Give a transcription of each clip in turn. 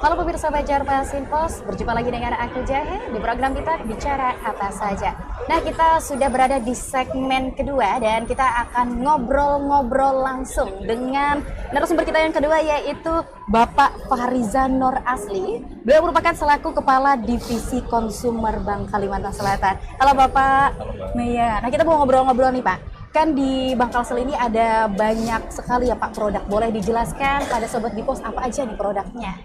Halo pemirsa Banjar Pasinpos, berjumpa lagi dengan aku Jahe di program kita Bicara Apa Saja. Nah, kita sudah berada di segmen kedua dan kita akan ngobrol-ngobrol langsung dengan narasumber kita yang kedua, yaitu Bapak Fahrizan Nur Asli. Beliau merupakan selaku Kepala Divisi Konsumer Bank Kalimantan Selatan. Halo Bapak. Halo, Mbak. Nah, kita mau ngobrol-ngobrol nih Pak. Kan di Bank Kalsel ini ada banyak sekali ya Pak produk. Boleh dijelaskan pada Sobat Dipos apa aja nih produknya?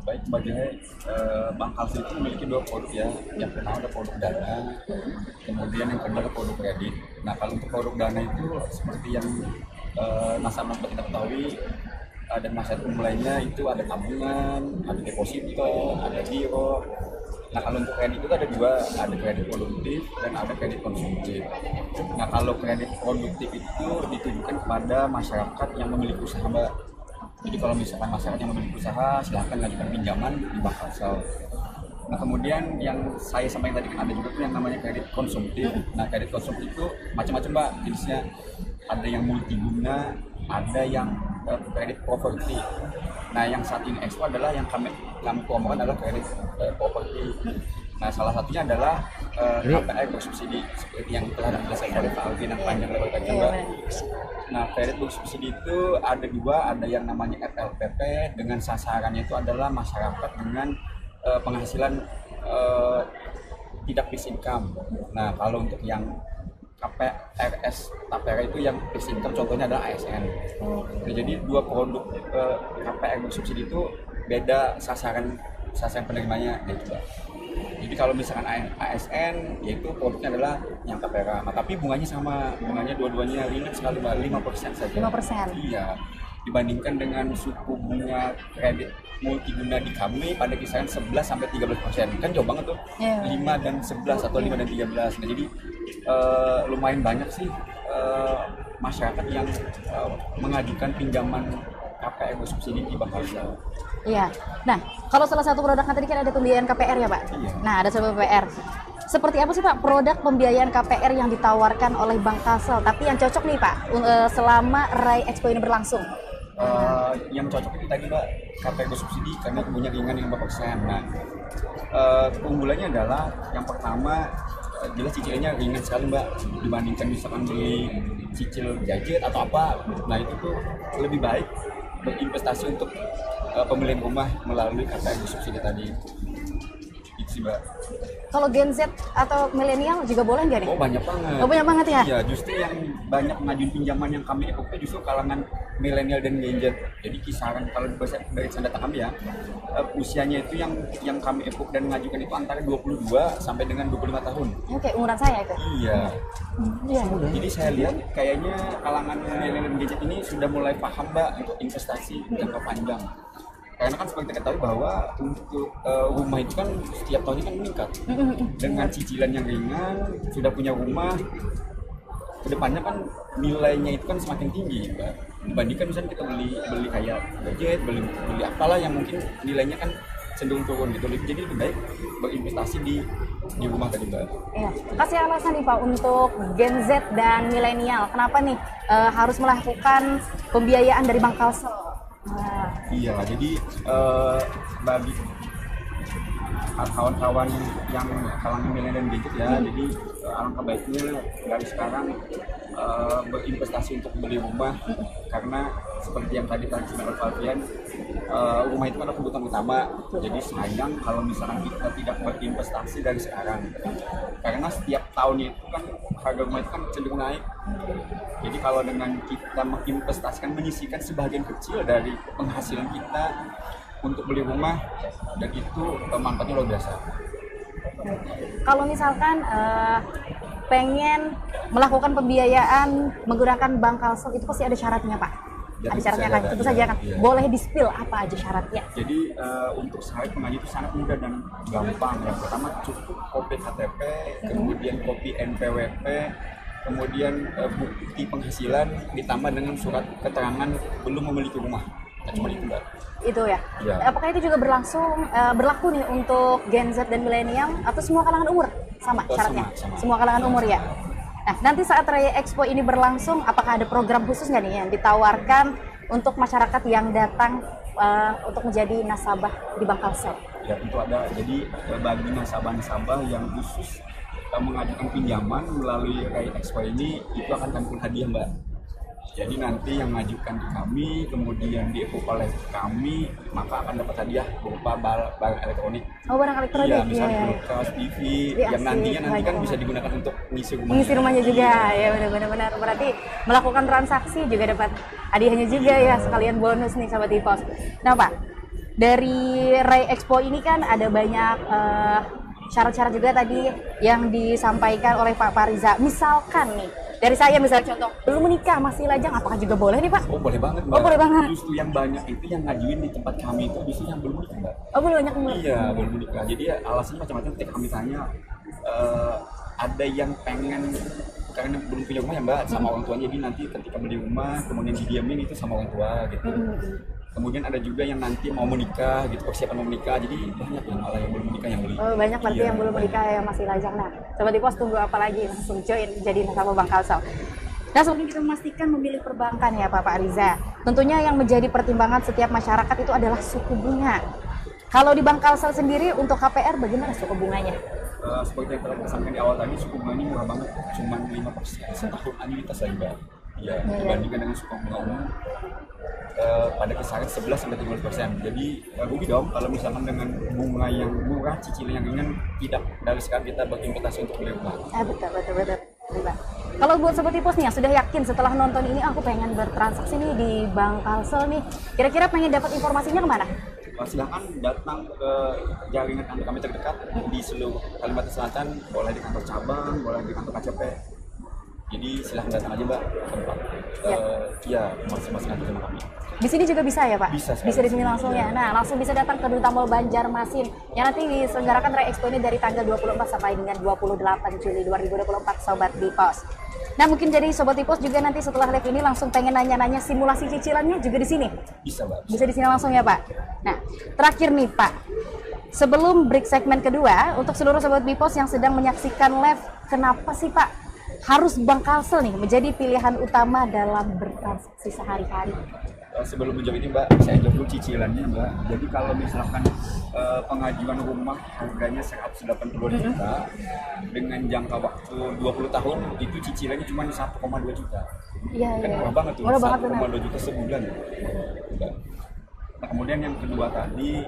Baik, sebagai Bank Kalsel itu memiliki dua produk ya. Yang pertama ada produk dana, kemudian yang kedua ada produk kredit. Nah, kalau untuk produk dana itu seperti yang nasabah kita ketahui, ada masa mulainya itu ada tabungan, ada deposito, ada giro. Nah, kalau untuk kredit itu ada dua, ada kredit produktif dan ada kredit konsumtif. Nah, kalau kredit produktif itu ditujukan kepada masyarakat yang memiliki usaha, Mbak. Jadi kalau misalkan masyarakat yang memiliki usaha, silahkan lakukan pinjaman di Bank Kalsel. Nah, kemudian yang saya sampaikan tadi kan ada juga tuh yang namanya kredit konsumtif. Nah, kredit konsumtif itu macam-macam Mbak jenisnya. Ada yang multiguna, ada yang kredit properti. Nah, yang saat ini ekspor adalah yang kami promokan adalah kredit properti. Nah, salah satunya adalah KPR bersubsidi seperti yang telah dijelaskan oleh Pak Alvin yang panjang lebar tadi Mbak. Nah, kredit bersubsidi itu ada dua, ada yang namanya FLPP dengan sasarannya itu adalah masyarakat dengan penghasilan tidak fixed income. Nah, kalau untuk yang KPRS Tapera itu yang fixed income, contohnya adalah ASN. Nah, jadi dua produk KPR bersubsidi itu beda sasaran penerimanya gitu. Jadi kalau misalkan ASN, yaitu produknya adalah yang Tapera. Nah, tapi bunganya sama, bunganya dua-duanya ringan sekali Mbak, 5% saja. 5%? Iya, dibandingkan dengan suku bunga kredit multiguna di kami pada kisaran 11-13%. Kan jauh banget tuh, 5 dan 11 atau 5 dan 13. Nah, jadi lumayan banyak sih masyarakat yang mengajukan pinjaman KPR bersubsidi di Bank Kalsel. Iya. Nah, kalau salah satu produknya tadi kan ada pembiayaan KPR ya Pak? Iya. Nah, ada KPR. Seperti apa sih Pak produk pembiayaan KPR yang ditawarkan oleh Bank Kalsel, tapi yang cocok nih Pak selama RAI Expo ini berlangsung? Yang cocok itu tadi Mbak, KPR bersubsidi karena punya ringan yang 5%. Nah, keunggulannya adalah yang pertama jelas cicilannya ringan sekali Mbak, dibandingkan misalkan beli cicil gadget atau apa. Nah, itu tuh lebih baik berinvestasi untuk pembelian rumah melalui KPR bersubsidi tadi. Itu sih Mbak. Kalau Gen Z atau milenial juga boleh nggak nih? Oh, banyak banget. Oh, banyak banget ya? Iya, justru yang banyak ngajuin pinjaman yang kami ekspor justru kalangan milenial dan Gen Z. Jadi kisaran kalau dari data kami ya, usianya itu yang kami ekspor dan mengajukan itu antara 22 sampai dengan 25 tahun. Oke, umuran saya itu. Iya. Iya. Jadi saya lihat kayaknya kalangan milenial dan Gen Z ini sudah mulai paham Mbak untuk investasi jangka panjang. Karena kan seperti kita ketahui bahwa untuk rumah itu kan setiap tahunnya kan meningkat. Dengan cicilan yang ringan, sudah punya rumah, kedepannya kan nilainya itu kan semakin tinggi Mbak. Dibandingkan misalnya kita beli kayak gadget, beli apalah yang mungkin nilainya kan cenderung turun gitu. Jadi lebih baik berinvestasi di rumah tadi Mbak. Iya. Kasih alasan nih Pak untuk Gen Z dan milenial, kenapa nih harus melakukan pembiayaan dari Bank Kalsel? Nah. Iya, jadi bagi kawan-kawan yang kalangan milenial dan gadget ya, jadi alangkah baiknya dari sekarang berinvestasi untuk beli rumah, karena seperti yang tadi disebutkan oleh Alfian, rumah itu kan kebutuhan utama. Jadi sayang kalau misalkan kita tidak berinvestasi dari sekarang, karena setiap tahunnya itu kan harga rumah itu kan cenderung naik. Jadi kalau dengan kita menginvestasikan, menyisihkan sebagian kecil dari penghasilan kita untuk beli rumah, dan itu manfaatnya luar biasa. Kalau misalkan pengen melakukan pembiayaan menggunakan Bank Kalsel, itu pasti ada syaratnya Pak? Ya, ada syaratnya kan? Tentu saja kan? Iya. Boleh di-spill apa aja syaratnya? Jadi untuk syarat pengajuan itu sangat mudah dan gampang. Yang pertama cukup kopi KTP, kemudian kopi NPWP, kemudian bukti penghasilan ditambah dengan surat keterangan belum memiliki rumah. Nah, cuma itu Mbak. Itu ya? Ya. Apakah itu juga berlaku nih untuk Gen Z dan milenial atau semua kalangan umur? Sama syaratnya? Sama. Semua kalangan umur ya? Nah, nanti saat Raya Expo ini berlangsung, apakah ada program khusus nggak nih yang ditawarkan untuk masyarakat yang datang untuk menjadi nasabah di Bank Kalsel? Ya tentu ada. Jadi bagi nasabah-nasabah yang khusus mengajukan pinjaman melalui Rai Expo ini, itu akan kami hadiah Mbak. Jadi nanti yang mengajukan ke kami, kemudian di-approve oleh kami, maka akan dapat hadiah berupa barang elektronik. Oh, barang elektronik. Iya, misalnya kulkas, TV, yang nanti kan bisa digunakan untuk mengisi rumahnya juga. Ya benar. Berarti melakukan transaksi juga dapat hadiahnya juga ya, sekalian bonus nih Sobat Ipos. Nah Pak, dari Rai Expo ini kan ada banyak syarat-syarat juga tadi yang disampaikan oleh Pak Pariza. Misalkan nih, dari saya misalnya contoh, belum menikah masih lajang, apakah juga boleh nih Pak? Oh boleh banget Mbak. Oh boleh banget. Justru yang banyak itu yang ngajuin di tempat kami itu justru yang belum menikah Mbak. Oh belum banyak umur. Iya belum menikah. Jadi alasannya macam-macam. Ketika kami tanya, ada yang pengen karena belum punya rumah ya Mbak sama orang tuanya, jadi nanti ketika beli rumah kemudian didiamin itu sama orang tua gitu. Kemudian ada juga yang nanti mau menikah gitu, persiapan mau menikah, jadi banyak yang malah yang belum menikah yang beli. Oh, banyak berarti yang belum menikah yang masih lajang. Nah, Sobat Ipos tunggu apa lagi? Langsung join jadi nasabah Bank Kalsel. Nah, sebelum kita memastikan memilih perbankan ya Pak Riza, tentunya yang menjadi pertimbangan setiap masyarakat itu adalah suku bunga. Kalau di Bank Kalsel sendiri untuk KPR bagaimana suku bunganya? Seperti yang telah kita sampaikan di awal tadi, suku bunga ini murah banget, cuma 5% setahun anuitas saja Mbak. Ya, dibandingkan dengan suku bunga umum pada kisaran 11-13%. Jadi rugi dong kalau misalkan dengan bunga yang murah, cicilan yang ringan, tidak dari sekarang kita berinvestasi untuk beli rumah. Betul. Kalau buat Sobat Ipos nih yang sudah yakin setelah nonton ini aku pengen bertransaksi nih di Bank Kalsel nih, kira-kira pengen dapat informasinya kemana? Silahkan datang ke jaringan kantor kami terdekat di seluruh Kalimantan Selatan, boleh di kantor cabang, boleh di kantor KCP. Jadi silahkan datang aja Mbak ke tempat masing-masing kantor sama kami. Di sini juga bisa ya Pak? Bisa di sini langsung ya. Nah, langsung bisa datang ke Duta Mall Banjarmasin yang nanti diselenggarakan Rai Expo ini dari tanggal 24 sampai dengan 28 Juli 2024 Sobat Ipos. Nah, mungkin jadi Sobat Ipos juga nanti setelah live ini langsung pengen nanya-nanya simulasi cicilannya juga di sini. Bisa Mbak. Bisa di sini langsung ya Pak. Nah, terakhir nih Pak. Sebelum break segmen kedua, untuk seluruh Sobat Ipos yang sedang menyaksikan live, kenapa sih Pak harus Bank Kalsel nih menjadi pilihan utama dalam bertransaksi sehari-hari? Sebelum menjawab ini Mbak, saya jawab dulu cicilannya Mbak. Jadi kalau misalkan pengajuan rumah harganya 182 juta dengan jangka waktu 20 tahun, itu cicilannya cuma 1,2 juta. Iya. Kan murah banget tuh, 1,2 juta sebulan. Nah, kemudian yang kedua tadi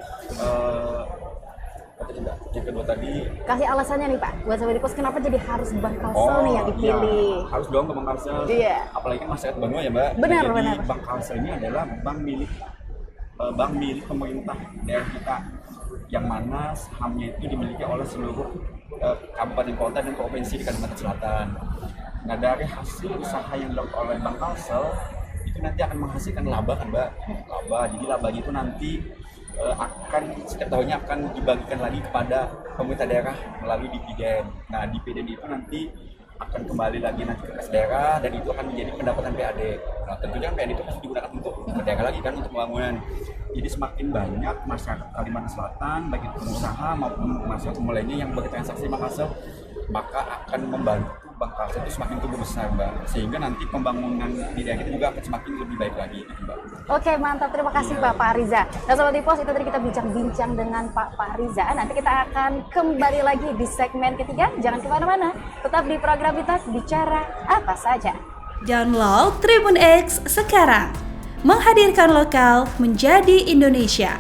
kasih alasannya nih Pak buat Sobat Ipos kenapa jadi harus Bank Kalsel nih yang dipilih. Iya, harus dong ke Bank Kalsel. Iya. Apalagi kan masyarakat Banua ya Mbak. Benar. Bank Kalsel ini adalah bank milik pemerintah daerah kita, yang mana sahamnya itu dimiliki oleh seluruh kabupaten kota dan provinsi di Kalimantan Selatan. Nah, dari hasil usaha yang dilakukan oleh Bank Kalsel itu nanti akan menghasilkan laba kan Mbak. Jadi labanya itu nanti akan setiap tahunnya akan dibagikan lagi kepada pemerintah daerah melalui dividen. Nah, dividen itu nanti akan kembali lagi nanti ke kas daerah dan itu akan menjadi pendapatan PAD. Nah, tentunya PAD itu pasti digunakan untuk daerah lagi kan, untuk pembangunan. Jadi semakin banyak masyarakat Kalimantan Selatan, baik itu pengusaha maupun masyarakat pemulainya yang bertransaksi Bank Kalsel, maka akan membantu Bank Kalsel itu semakin tumbuh besar Mbak, sehingga nanti pembangunan di daerah kita juga akan semakin lebih baik lagi Mbak. Oke, mantap, terima kasih Pak Riza. Nah Sobat Ipos, itu tadi kita bincang-bincang dengan Pak Riza. Nanti kita akan kembali lagi di segmen ketiga, jangan kemana-mana, tetap di program kita Bicara Apa Saja. Download Tribun X sekarang, menghadirkan lokal menjadi Indonesia.